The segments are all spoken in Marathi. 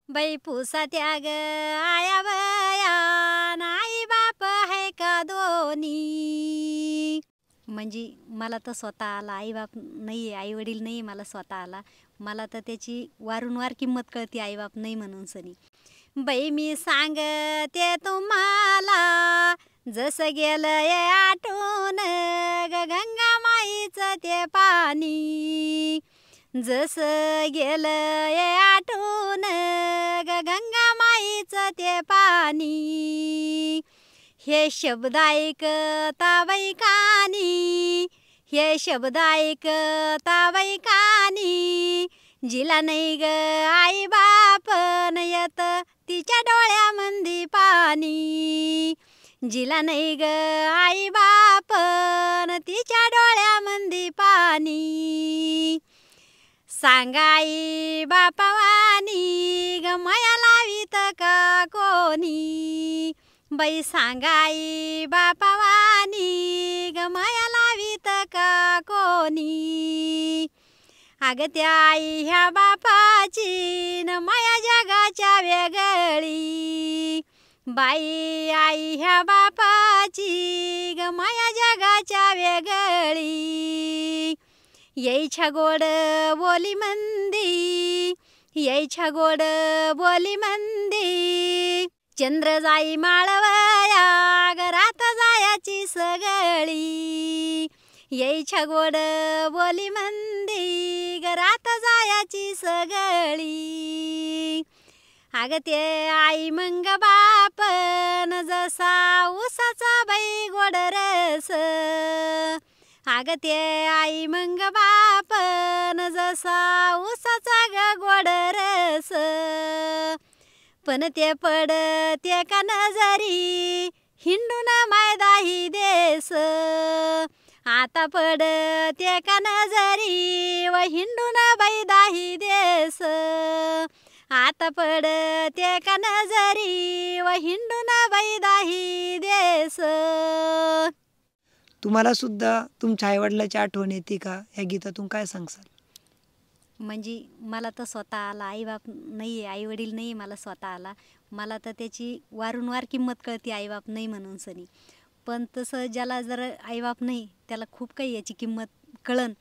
बाई पुसा त्याग आया बया आई बाप आहे का दोन्ही. म्हणजे मला तर स्वतःला आई बाप नाही आहे, आई वडील नाही मला स्वतःला. मला तर त्याची वारंवार किंमत कळते आई बाप नाही म्हणून सनी. बाई मी सांगते तुम्हाला जसं गेलं आठवून गंगा माईचं ते पाणी. जसं गेलं आठवून गंगा माईचं ते पाणी. हे शब्द ऐकता बाई कानी, हे शब्द ऐकता बाई कानी. जिला नाही ग आई बाप न येत तिच्या डोळ्यामंदी पाणी. जिला नाही ग आई बाप न तिच्या डोळ्यामंदी पाणी. सांगाई बापावानी ग माया लावीत का कोणी. बाई सांगाई बापावानी ग माया लावीत का कोणी. अगं त्या आई ह्या बापाची न माया जगाच्या वेगळी. बाई आई ह्या बापाची ग माया जगाच्या वेगळी. यायच्या गोड बोली मंदी, यायच्या गोड बोली मंदी. चंद्र जाई माळवया घरात जायाची सगळी. यायच्या गोड बोली मंदी घरात जायाची सगळी. अगं ते आई मंग बापन जसा उसाचा बाई गोड रस. अगं ते आई मंग बापन जसा उसाचा ग गोड रस. पण ते पडते का नजरी हिंडून मैदाही देश. आता पडते का नजरी व हिंडून बैदाही देश. आता पडते का नजरी व हिंडून बैदाही देश. तुम्हाला सुद्धा तुमच्या आईवडिलाची आठवण येते का? या गीतातून काय सांगसाल? म्हणजे मला तर स्वतःला आई बाप नाही आहे, आई वडील नाही मला स्वतःला. मला तर त्याची वारंवार किंमत कळते आई बाप नाही म्हणून सनी. पण तसं ज्याला जर आई बाप नाही त्याला खूप काही याची किंमत कळन.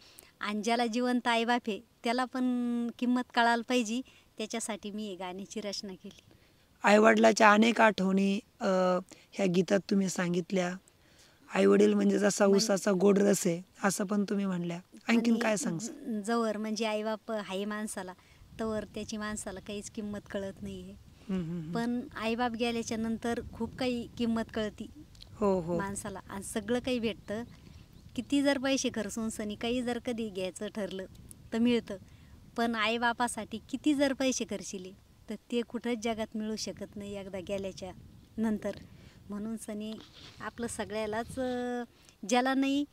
आणि ज्याला जिवंत आई बाप आहे त्याला पण किंमत कळायला पाहिजे. त्याच्यासाठी मी हे गाण्याची रचना केली. आईवडिलाच्या अनेक आठवणी ह्या गीतात तुम्ही सांगितल्या. आईवडील म्हणजे जसा उसाचा गोड रस आहे असं पण तुम्ही म्हणल्या. आणखीन काय सांगसाल? जवळ म्हणजे आई बाप आहे माणसाला तवर त्याची माणसाला काहीच किंमत कळत नाही आहे. पण आई बाप गेल्याच्या नंतर खूप काही किंमत कळती माणसाला. आणि सगळं काही भेटतं. किती जर पैसे खर्चून सनी काही जर कधी घ्यायचं ठरलं तर मिळतं. पण आई बापासाठी किती जर पैसे खर्चिले तर ते कुठंच जगात मिळू शकत नाही एकदा गेल्याच्या नंतर. म्हणून सनी आपलं सगळ्यालाच ज्याला नाही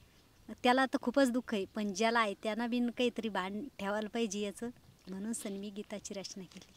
त्याला तर खूपच दुःख आहे. पण ज्याला आहे त्यांना बिन काहीतरी भान ठेवायला पाहिजे याचं. म्हणून सनी मी गीताची रचना केली.